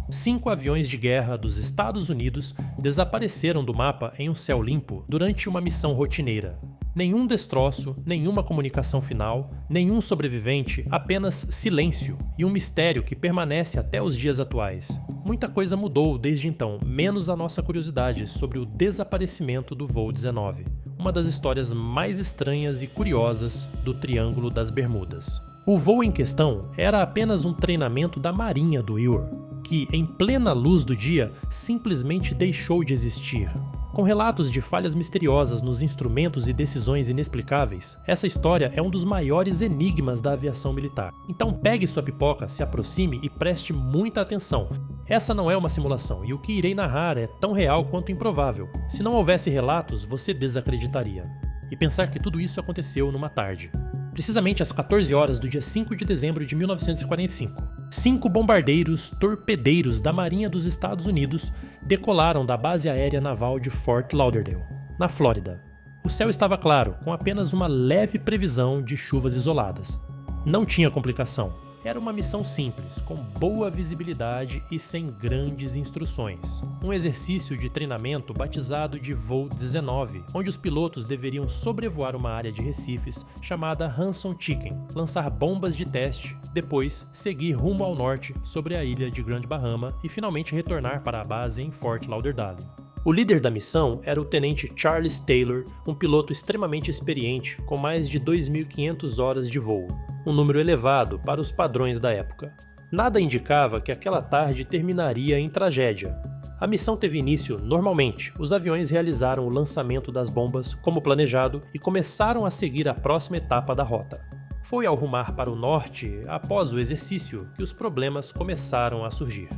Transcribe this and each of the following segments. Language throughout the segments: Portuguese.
5 aviões de guerra dos Estados Unidos desapareceram do mapa em um céu limpo durante uma missão rotineira. Nenhum destroço, nenhuma comunicação final, nenhum sobrevivente, apenas silêncio e um mistério que permanece até os dias atuais. Muita coisa mudou desde então, menos a nossa curiosidade sobre o desaparecimento do voo 19, uma das histórias mais estranhas e curiosas do Triângulo das Bermudas. O voo em questão era apenas um treinamento da Marinha do Ewell, que, em plena luz do dia, simplesmente deixou de existir. Com relatos de falhas misteriosas nos instrumentos e decisões inexplicáveis, essa história é um dos maiores enigmas da aviação militar. Então pegue sua pipoca, se aproxime e preste muita atenção. Essa não é uma simulação, e o que irei narrar é tão real quanto improvável. Se não houvesse relatos, você desacreditaria. E pensar que tudo isso aconteceu numa tarde. Precisamente às 14 horas do dia 5 de dezembro de 1945. 5 bombardeiros torpedeiros da Marinha dos Estados Unidos decolaram da base aérea naval de Fort Lauderdale, na Flórida. O céu estava claro, com apenas uma leve previsão de chuvas isoladas. Não tinha complicação. Era uma missão simples, com boa visibilidade e sem grandes instruções. Um exercício de treinamento batizado de Voo 19, onde os pilotos deveriam sobrevoar uma área de recifes chamada Hanson Chicken, lançar bombas de teste, depois seguir rumo ao norte sobre a ilha de Grand Bahama e finalmente retornar para a base em Fort Lauderdale. O líder da missão era o tenente Charles Taylor, um piloto extremamente experiente com mais de 2.500 horas de voo, um número elevado para os padrões da época. Nada indicava que aquela tarde terminaria em tragédia. A missão teve início normalmente, os aviões realizaram o lançamento das bombas como planejado e começaram a seguir a próxima etapa da rota. Foi ao rumar para o norte, após o exercício, que os problemas começaram a surgir.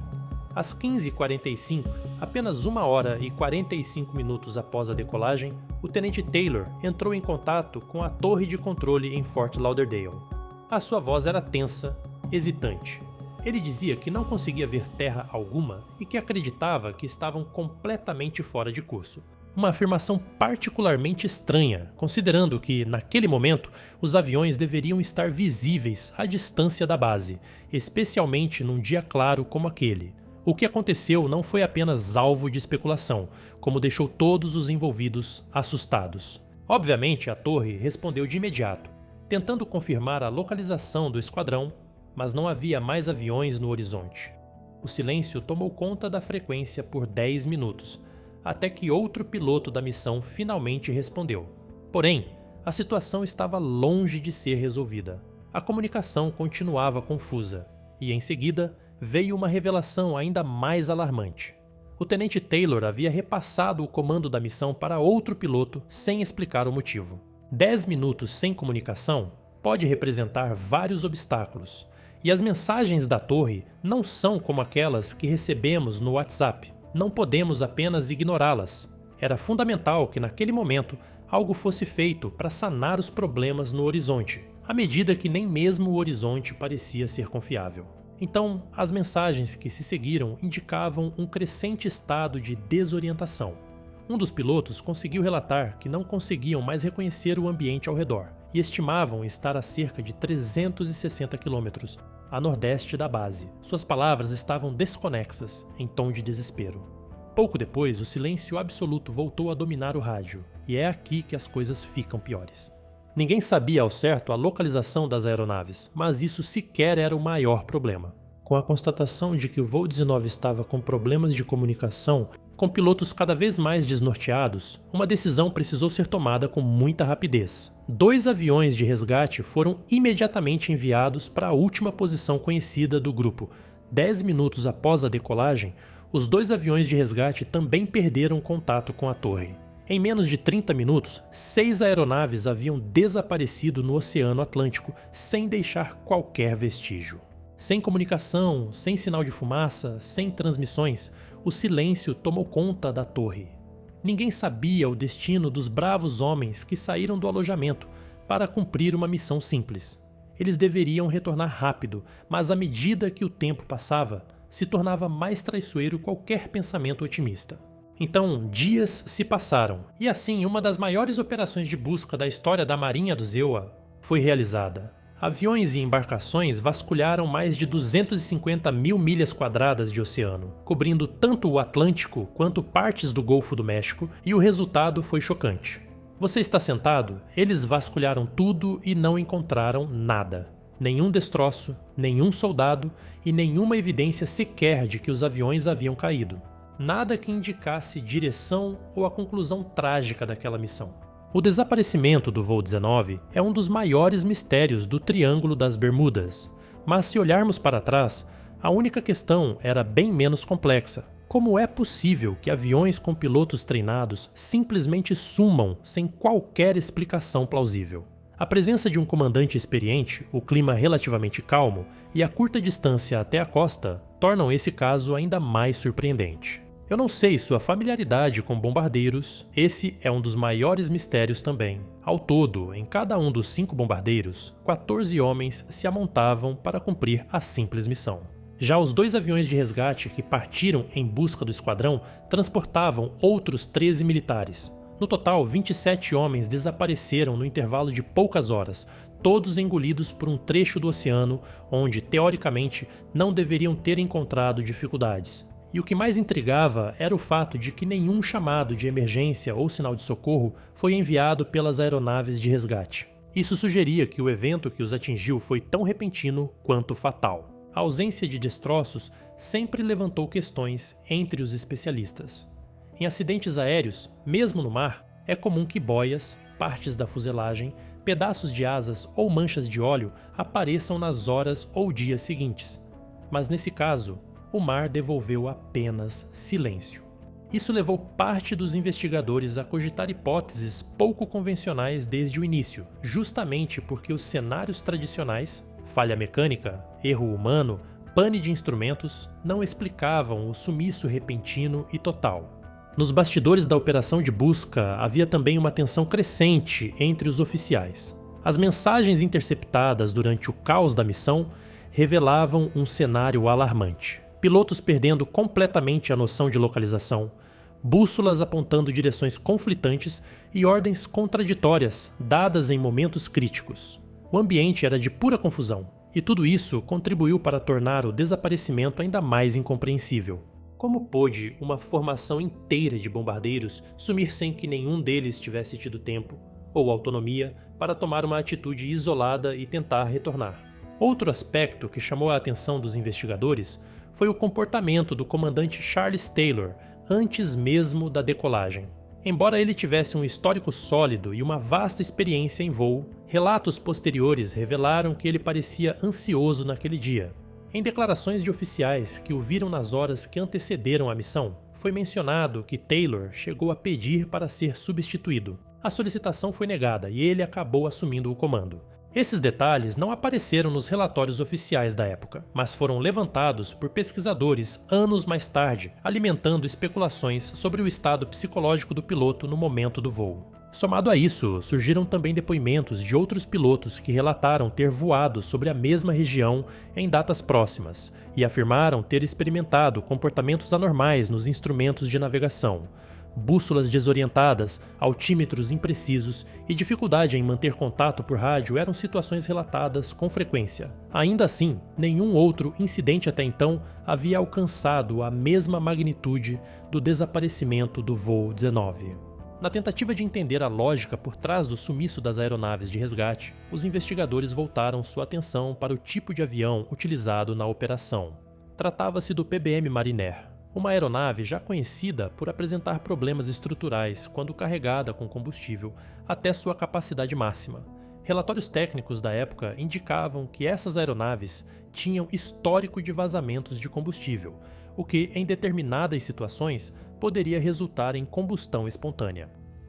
Às 15h45, apenas 1 hora e 45 minutos após a decolagem, o tenente Taylor entrou em contato com a torre de controle em Fort Lauderdale. A sua voz era tensa, hesitante. Ele dizia que não conseguia ver terra alguma e que acreditava que estavam completamente fora de curso. Uma afirmação particularmente estranha, considerando que, naquele momento, os aviões deveriam estar visíveis à distância da base, especialmente num dia claro como aquele. O que aconteceu não foi apenas alvo de especulação, como deixou todos os envolvidos assustados. Obviamente, a torre respondeu de imediato, tentando confirmar a localização do esquadrão, mas não havia mais aviões no horizonte. O silêncio tomou conta da frequência por 10 minutos, até que outro piloto da missão finalmente respondeu. Porém, a situação estava longe de ser resolvida. A comunicação continuava confusa, e em seguida, veio uma revelação ainda mais alarmante. O tenente Taylor havia repassado o comando da missão para outro piloto sem explicar o motivo. 10 minutos sem comunicação pode representar vários obstáculos, e as mensagens da torre não são como aquelas que recebemos no WhatsApp. Não podemos apenas ignorá-las. Era fundamental que naquele momento algo fosse feito para sanar os problemas no horizonte, à medida que nem mesmo o horizonte parecia ser confiável. Então, as mensagens que se seguiram indicavam um crescente estado de desorientação. Um dos pilotos conseguiu relatar que não conseguiam mais reconhecer o ambiente ao redor e estimavam estar a cerca de 360 quilômetros a nordeste da base. Suas palavras estavam desconexas, em tom de desespero. Pouco depois, o silêncio absoluto voltou a dominar o rádio, e é aqui que as coisas ficam piores. Ninguém sabia ao certo a localização das aeronaves, mas isso sequer era o maior problema. Com a constatação de que o voo 19 estava com problemas de comunicação, com pilotos cada vez mais desnorteados, uma decisão precisou ser tomada com muita rapidez. 2 aviões de resgate foram imediatamente enviados para a última posição conhecida do grupo. 10 minutos após a decolagem, os 2 aviões de resgate também perderam contato com a torre. Em menos de 30 minutos, 6 aeronaves haviam desaparecido no Oceano Atlântico sem deixar qualquer vestígio. Sem comunicação, sem sinal de fumaça, sem transmissões, o silêncio tomou conta da torre. Ninguém sabia o destino dos bravos homens que saíram do alojamento para cumprir uma missão simples. Eles deveriam retornar rápido, mas à medida que o tempo passava, se tornava mais traiçoeiro qualquer pensamento otimista. Então, dias se passaram, e assim uma das maiores operações de busca da história da Marinha dos EUA foi realizada. Aviões e embarcações vasculharam mais de 250 mil milhas quadradas de oceano, cobrindo tanto o Atlântico quanto partes do Golfo do México, e o resultado foi chocante. Você está sentado? Eles vasculharam tudo e não encontraram nada. Nenhum destroço, nenhum soldado e nenhuma evidência sequer de que os aviões haviam caído. Nada que indicasse direção ou a conclusão trágica daquela missão. O desaparecimento do voo 19 é um dos maiores mistérios do Triângulo das Bermudas, mas se olharmos para trás, a única questão era bem menos complexa. Como é possível que aviões com pilotos treinados simplesmente sumam sem qualquer explicação plausível? A presença de um comandante experiente, o clima relativamente calmo e a curta distância até a costa tornam esse caso ainda mais surpreendente. Eu não sei sua familiaridade com bombardeiros, esse é um dos maiores mistérios também. Ao todo, em cada um dos 5 bombardeiros, 14 homens se amontavam para cumprir a simples missão. Já os 2 aviões de resgate que partiram em busca do esquadrão transportavam outros 13 militares. No total, 27 homens desapareceram no intervalo de poucas horas, todos engolidos por um trecho do oceano onde, teoricamente, não deveriam ter encontrado dificuldades. E o que mais intrigava era o fato de que nenhum chamado de emergência ou sinal de socorro foi enviado pelas aeronaves de resgate. Isso sugeria que o evento que os atingiu foi tão repentino quanto fatal. A ausência de destroços sempre levantou questões entre os especialistas. Em acidentes aéreos, mesmo no mar, é comum que boias, partes da fuselagem, pedaços de asas ou manchas de óleo apareçam nas horas ou dias seguintes. Mas nesse caso, o mar devolveu apenas silêncio. Isso levou parte dos investigadores a cogitar hipóteses pouco convencionais desde o início, justamente porque os cenários tradicionais, falha mecânica, erro humano, pane de instrumentos, não explicavam o sumiço repentino e total. Nos bastidores da operação de busca havia também uma tensão crescente entre os oficiais. As mensagens interceptadas durante o caos da missão revelavam um cenário alarmante. Pilotos perdendo completamente a noção de localização, bússolas apontando direções conflitantes e ordens contraditórias dadas em momentos críticos. O ambiente era de pura confusão, e tudo isso contribuiu para tornar o desaparecimento ainda mais incompreensível. Como pôde uma formação inteira de bombardeiros sumir sem que nenhum deles tivesse tido tempo ou autonomia para tomar uma atitude isolada e tentar retornar? Outro aspecto que chamou a atenção dos investigadores foi o comportamento do comandante Charles Taylor antes mesmo da decolagem. Embora ele tivesse um histórico sólido e uma vasta experiência em voo, relatos posteriores revelaram que ele parecia ansioso naquele dia. Em declarações de oficiais que o viram nas horas que antecederam a missão, foi mencionado que Taylor chegou a pedir para ser substituído. A solicitação foi negada e ele acabou assumindo o comando. Esses detalhes não apareceram nos relatórios oficiais da época, mas foram levantados por pesquisadores anos mais tarde, alimentando especulações sobre o estado psicológico do piloto no momento do voo. Somado a isso, surgiram também depoimentos de outros pilotos que relataram ter voado sobre a mesma região em datas próximas e afirmaram ter experimentado comportamentos anormais nos instrumentos de navegação. Bússolas desorientadas, altímetros imprecisos e dificuldade em manter contato por rádio eram situações relatadas com frequência. Ainda assim, nenhum outro incidente até então havia alcançado a mesma magnitude do desaparecimento do voo 19. Na tentativa de entender a lógica por trás do sumiço das aeronaves de resgate, os investigadores voltaram sua atenção para o tipo de avião utilizado na operação. Tratava-se do PBM Mariner, uma aeronave já conhecida por apresentar problemas estruturais quando carregada com combustível até sua capacidade máxima. Relatórios técnicos da época indicavam que essas aeronaves tinham histórico de vazamentos de combustível, o que, em determinadas situações, poderia resultar em combustão espontânea.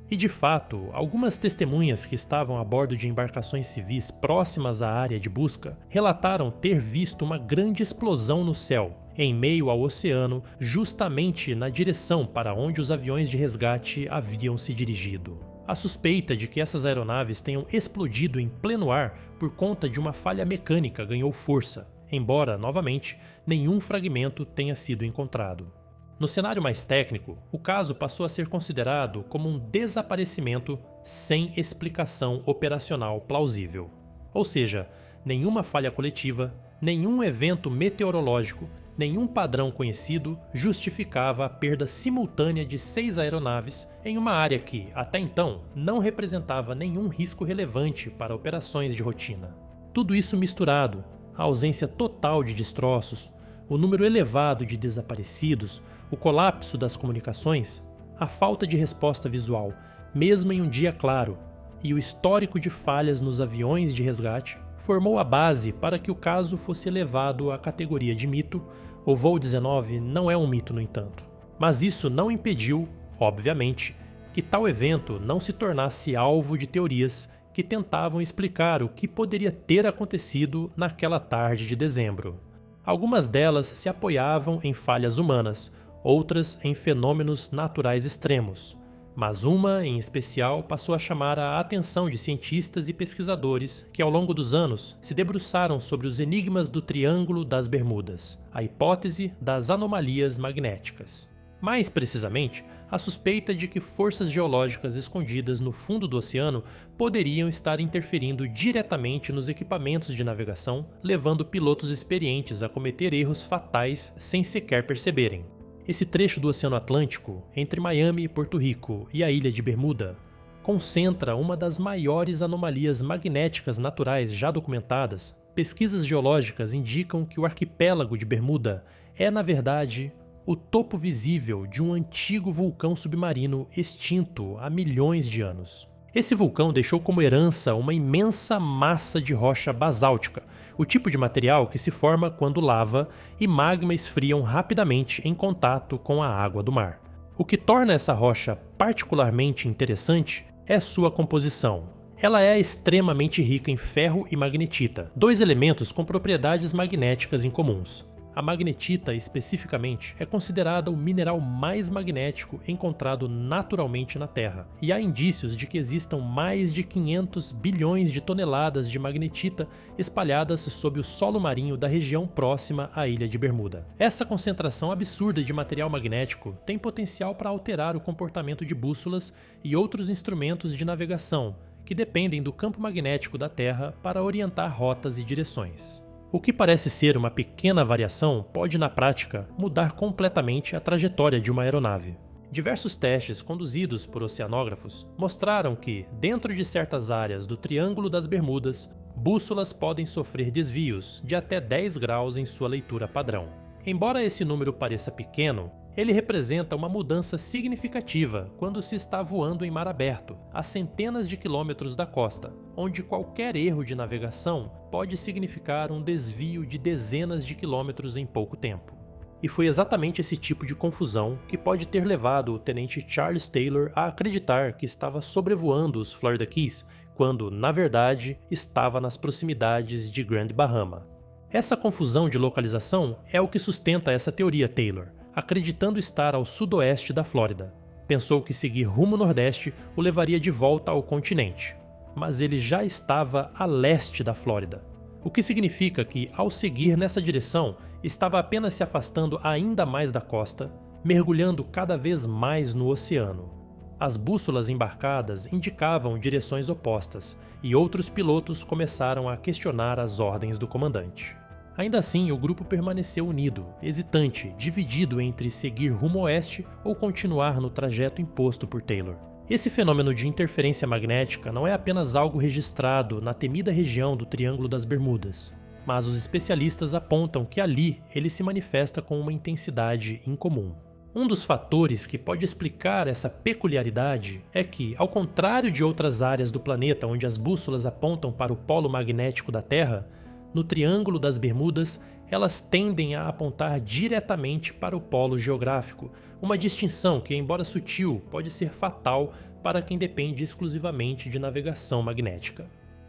E de fato, algumas testemunhas que estavam a bordo de embarcações civis próximas à área de busca relataram ter visto uma grande explosão no céu, em meio ao oceano, justamente na direção para onde os aviões de resgate haviam se dirigido. A suspeita de que essas aeronaves tenham explodido em pleno ar por conta de uma falha mecânica ganhou força, embora, novamente, nenhum fragmento tenha sido encontrado. No cenário mais técnico, o caso passou a ser considerado como um desaparecimento sem explicação operacional plausível. Ou seja, nenhuma falha coletiva, nenhum evento meteorológico, nenhum padrão conhecido justificava a perda simultânea de 6 aeronaves em uma área que, até então, não representava nenhum risco relevante para operações de rotina. Tudo isso misturado, a ausência total de destroços, o número elevado de desaparecidos, o colapso das comunicações, a falta de resposta visual, mesmo em um dia claro, e o histórico de falhas nos aviões de resgate, formou a base para que o caso fosse elevado à categoria de mito. O voo 19 não é um mito, no entanto. Mas isso não impediu, obviamente, que tal evento não se tornasse alvo de teorias que tentavam explicar o que poderia ter acontecido naquela tarde de dezembro. Algumas delas se apoiavam em falhas humanas, outras em fenômenos naturais extremos, mas uma, em especial, passou a chamar a atenção de cientistas e pesquisadores que, ao longo dos anos, se debruçaram sobre os enigmas do Triângulo das Bermudas, a hipótese das anomalias magnéticas. Mais precisamente, a suspeita de que forças geológicas escondidas no fundo do oceano poderiam estar interferindo diretamente nos equipamentos de navegação, levando pilotos experientes a cometer erros fatais sem sequer perceberem. Esse trecho do Oceano Atlântico, entre Miami, Porto Rico e a ilha de Bermuda, concentra uma das maiores anomalias magnéticas naturais já documentadas. Pesquisas geológicas indicam que o arquipélago de Bermuda é, na verdade, o topo visível de um antigo vulcão submarino extinto há milhões de anos. Esse vulcão deixou como herança uma imensa massa de rocha basáltica, o tipo de material que se forma quando lava e magma esfriam rapidamente em contato com a água do mar. O que torna essa rocha particularmente interessante é sua composição. Ela é extremamente rica em ferro e magnetita, dois elementos com propriedades magnéticas incomuns. A magnetita, especificamente, é considerada o mineral mais magnético encontrado naturalmente na Terra, e há indícios de que existam mais de 500 bilhões de toneladas de magnetita espalhadas sob o solo marinho da região próxima à ilha de Bermuda. Essa concentração absurda de material magnético tem potencial para alterar o comportamento de bússolas e outros instrumentos de navegação, que dependem do campo magnético da Terra para orientar rotas e direções. O que parece ser uma pequena variação pode, na prática, mudar completamente a trajetória de uma aeronave. Diversos testes conduzidos por oceanógrafos mostraram que, dentro de certas áreas do Triângulo das Bermudas, bússolas podem sofrer desvios de até 10 graus em sua leitura padrão. Embora esse número pareça pequeno, ele representa uma mudança significativa quando se está voando em mar aberto, a centenas de quilômetros da costa, onde qualquer erro de navegação pode significar um desvio de dezenas de quilômetros em pouco tempo. E foi exatamente esse tipo de confusão que pode ter levado o tenente Charles Taylor a acreditar que estava sobrevoando os Florida Keys, quando, na verdade, estava nas proximidades de Grand Bahama. Essa confusão de localização é o que sustenta essa teoria Taylor, acreditando estar ao sudoeste da Flórida. Pensou que seguir rumo nordeste o levaria de volta ao continente, mas ele já estava a leste da Flórida, o que significa que, ao seguir nessa direção, estava apenas se afastando ainda mais da costa, mergulhando cada vez mais no oceano. As bússolas embarcadas indicavam direções opostas, e outros pilotos começaram a questionar as ordens do comandante. Ainda assim, o grupo permaneceu unido, hesitante, dividido entre seguir rumo oeste ou continuar no trajeto imposto por Taylor. Esse fenômeno de interferência magnética não é apenas algo registrado na temida região do Triângulo das Bermudas, mas os especialistas apontam que ali ele se manifesta com uma intensidade incomum. Um dos fatores que pode explicar essa peculiaridade é que, ao contrário de outras áreas do planeta onde as bússolas apontam para o polo magnético da Terra, no Triângulo das Bermudas, elas tendem a apontar diretamente para o polo geográfico, uma distinção que, embora sutil, pode ser fatal para quem depende exclusivamente de navegação magnética.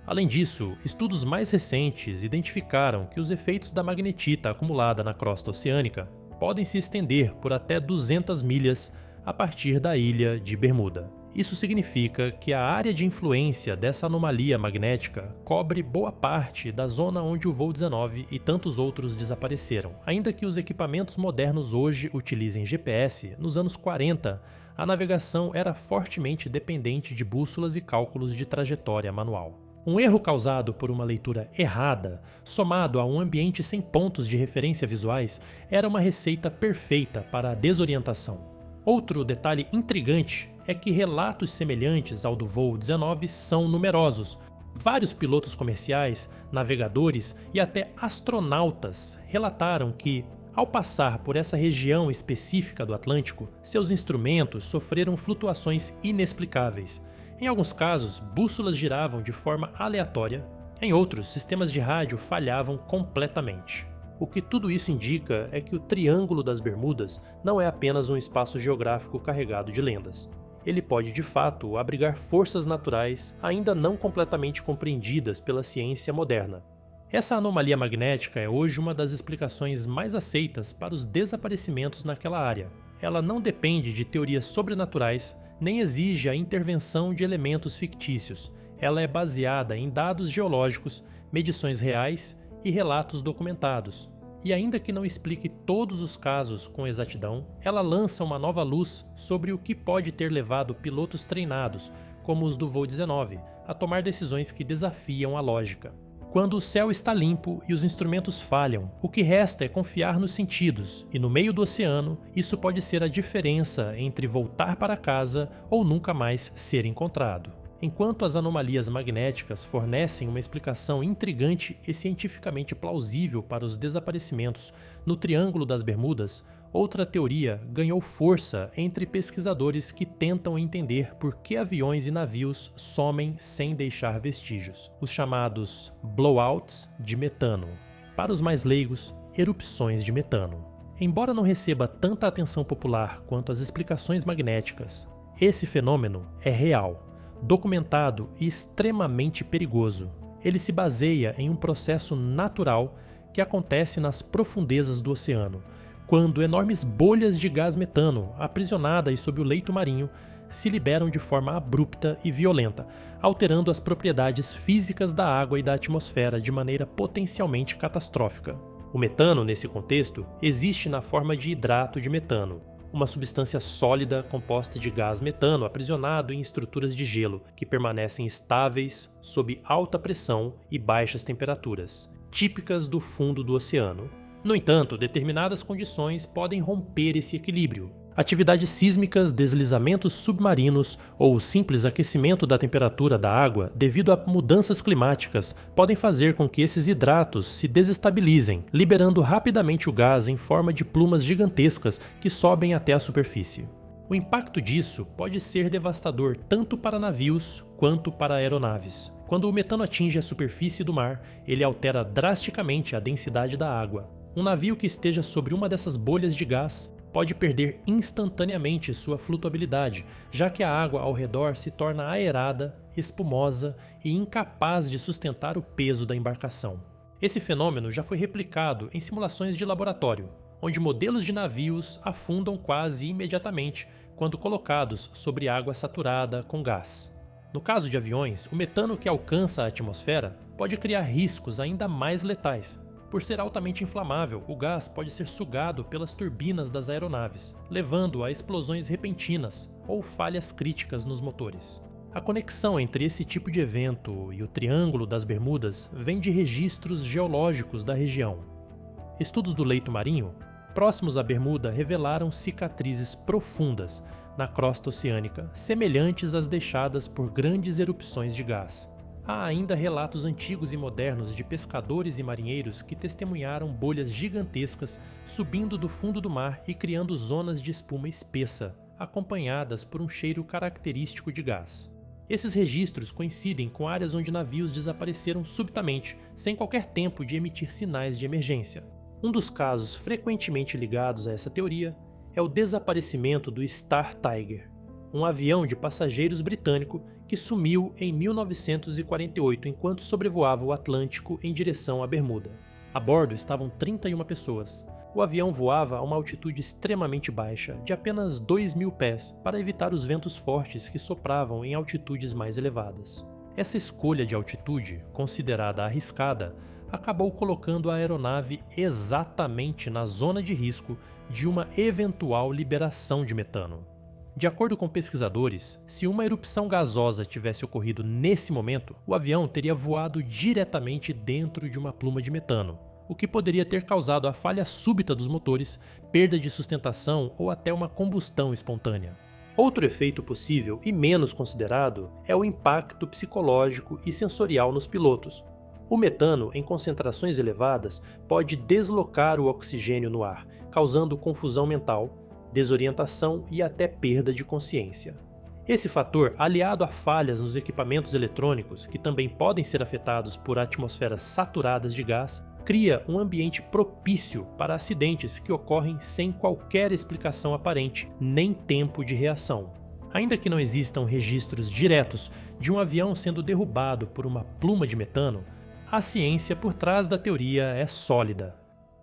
Além disso, estudos mais recentes identificaram que os efeitos da magnetita acumulada na crosta oceânica podem se estender por até 200 milhas a partir da ilha de Bermuda. Isso significa que a área de influência dessa anomalia magnética cobre boa parte da zona onde o voo 19 e tantos outros desapareceram. Ainda que os equipamentos modernos hoje utilizem GPS, nos anos 40, a navegação era fortemente dependente de bússolas e cálculos de trajetória manual. Um erro causado por uma leitura errada, somado a um ambiente sem pontos de referência visuais, era uma receita perfeita para a desorientação. Outro detalhe intrigante é que relatos semelhantes ao do voo 19 são numerosos. Vários pilotos comerciais, navegadores e até astronautas relataram que, ao passar por essa região específica do Atlântico, seus instrumentos sofreram flutuações inexplicáveis. Em alguns casos, bússolas giravam de forma aleatória, em outros, sistemas de rádio falhavam completamente. O que tudo isso indica é que o Triângulo das Bermudas não é apenas um espaço geográfico carregado de lendas. Ele pode, de fato, abrigar forças naturais ainda não completamente compreendidas pela ciência moderna. Essa anomalia magnética é hoje uma das explicações mais aceitas para os desaparecimentos naquela área. Ela não depende de teorias sobrenaturais, nem exige a intervenção de elementos fictícios. Ela é baseada em dados geológicos, medições reais e relatos documentados. E ainda que não explique todos os casos com exatidão, ela lança uma nova luz sobre o que pode ter levado pilotos treinados, como os do voo 19, a tomar decisões que desafiam a lógica. Quando o céu está limpo e os instrumentos falham, o que resta é confiar nos sentidos, e no meio do oceano, isso pode ser a diferença entre voltar para casa ou nunca mais ser encontrado. Enquanto as anomalias magnéticas fornecem uma explicação intrigante e cientificamente plausível para os desaparecimentos no Triângulo das Bermudas, outra teoria ganhou força entre pesquisadores que tentam entender por que aviões e navios somem sem deixar vestígios, os chamados blowouts de metano. Para os mais leigos, erupções de metano. Embora não receba tanta atenção popular quanto as explicações magnéticas, esse fenômeno é real, documentado e extremamente perigoso. Ele se baseia em um processo natural que acontece nas profundezas do oceano, quando enormes bolhas de gás metano, aprisionadas sob o leito marinho, se liberam de forma abrupta e violenta, alterando as propriedades físicas da água e da atmosfera de maneira potencialmente catastrófica. O metano, nesse contexto, existe na forma de hidrato de metano, uma substância sólida composta de gás metano aprisionado em estruturas de gelo que permanecem estáveis sob alta pressão e baixas temperaturas, típicas do fundo do oceano. No entanto, determinadas condições podem romper esse equilíbrio. Atividades sísmicas, deslizamentos submarinos ou o simples aquecimento da temperatura da água devido a mudanças climáticas podem fazer com que esses hidratos se desestabilizem, liberando rapidamente o gás em forma de plumas gigantescas que sobem até a superfície. O impacto disso pode ser devastador tanto para navios quanto para aeronaves. Quando o metano atinge a superfície do mar, ele altera drasticamente a densidade da água. Um navio que esteja sobre uma dessas bolhas de gás pode perder instantaneamente sua flutuabilidade, já que a água ao redor se torna aerada, espumosa e incapaz de sustentar o peso da embarcação. Esse fenômeno já foi replicado em simulações de laboratório, onde modelos de navios afundam quase imediatamente quando colocados sobre água saturada com gás. No caso de aviões, o metano que alcança a atmosfera pode criar riscos ainda mais letais. Por ser altamente inflamável, o gás pode ser sugado pelas turbinas das aeronaves, levando a explosões repentinas ou falhas críticas nos motores. A conexão entre esse tipo de evento e o Triângulo das Bermudas vem de registros geológicos da região. Estudos do leito marinho, próximos à Bermuda, revelaram cicatrizes profundas na crosta oceânica, semelhantes às deixadas por grandes erupções de gás. Há ainda relatos antigos e modernos de pescadores e marinheiros que testemunharam bolhas gigantescas subindo do fundo do mar e criando zonas de espuma espessa, acompanhadas por um cheiro característico de gás. Esses registros coincidem com áreas onde navios desapareceram subitamente, sem qualquer tempo de emitir sinais de emergência. Um dos casos frequentemente ligados a essa teoria é o desaparecimento do Star Tiger, um avião de passageiros britânico que sumiu em 1948 enquanto sobrevoava o Atlântico em direção à Bermuda. A bordo estavam 31 pessoas. O avião voava a uma altitude extremamente baixa, de apenas 2.000 pés, para evitar os ventos fortes que sopravam em altitudes mais elevadas. Essa escolha de altitude, considerada arriscada, acabou colocando a aeronave exatamente na zona de risco de uma eventual liberação de metano. De acordo com pesquisadores, se uma erupção gasosa tivesse ocorrido nesse momento, o avião teria voado diretamente dentro de uma pluma de metano, o que poderia ter causado a falha súbita dos motores, perda de sustentação ou até uma combustão espontânea. Outro efeito possível e menos considerado é o impacto psicológico e sensorial nos pilotos. O metano, em concentrações elevadas, pode deslocar o oxigênio no ar, causando confusão mental, desorientação e até perda de consciência. Esse fator, aliado a falhas nos equipamentos eletrônicos, que também podem ser afetados por atmosferas saturadas de gás, cria um ambiente propício para acidentes que ocorrem sem qualquer explicação aparente, nem tempo de reação. Ainda que não existam registros diretos de um avião sendo derrubado por uma pluma de metano, a ciência por trás da teoria é sólida.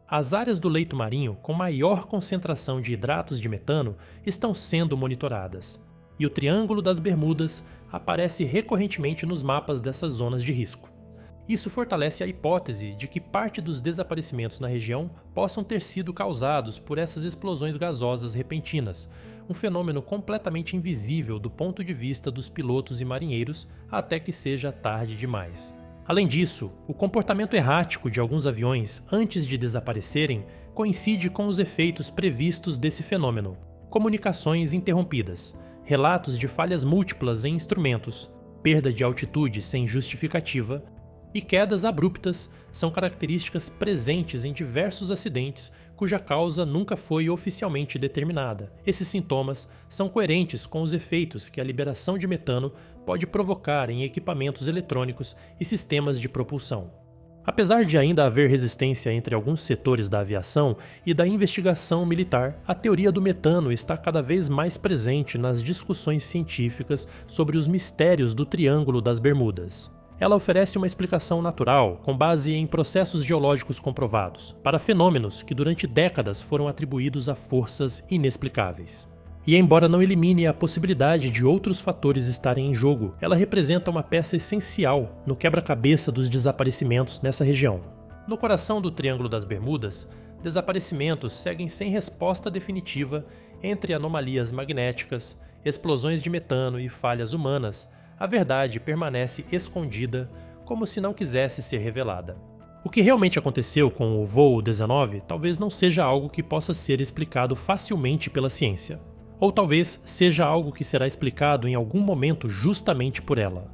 As áreas do leito marinho com maior concentração de hidratos de metano estão sendo monitoradas, e o Triângulo das Bermudas aparece recorrentemente nos mapas dessas zonas de risco. Isso fortalece a hipótese de que parte dos desaparecimentos na região possam ter sido causados por essas explosões gasosas repentinas, um fenômeno completamente invisível do ponto de vista dos pilotos e marinheiros até que seja tarde demais. Além disso, o comportamento errático de alguns aviões antes de desaparecerem coincide com os efeitos previstos desse fenômeno: comunicações interrompidas, relatos de falhas múltiplas em instrumentos, perda de altitude sem justificativa e quedas abruptas são características presentes em diversos acidentes cuja causa nunca foi oficialmente determinada. Esses sintomas são coerentes com os efeitos que a liberação de metano pode provocar em equipamentos eletrônicos e sistemas de propulsão. Apesar de ainda haver resistência entre alguns setores da aviação e da investigação militar, a teoria do metano está cada vez mais presente nas discussões científicas sobre os mistérios do Triângulo das Bermudas. Ela oferece uma explicação natural, com base em processos geológicos comprovados, para fenômenos que durante décadas foram atribuídos a forças inexplicáveis. E embora não elimine a possibilidade de outros fatores estarem em jogo, ela representa uma peça essencial no quebra-cabeça dos desaparecimentos nessa região. No coração do Triângulo das Bermudas, desaparecimentos seguem sem resposta definitiva entre anomalias magnéticas, explosões de metano e falhas humanas. A verdade permanece escondida, como se não quisesse ser revelada. O que realmente aconteceu com o voo 19 talvez não seja algo que possa ser explicado facilmente pela ciência. Ou talvez seja algo que será explicado em algum momento justamente por ela.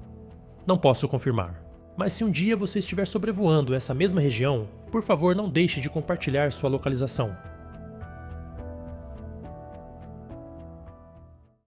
Não posso confirmar. Mas se um dia você estiver sobrevoando essa mesma região, por favor não deixe de compartilhar sua localização.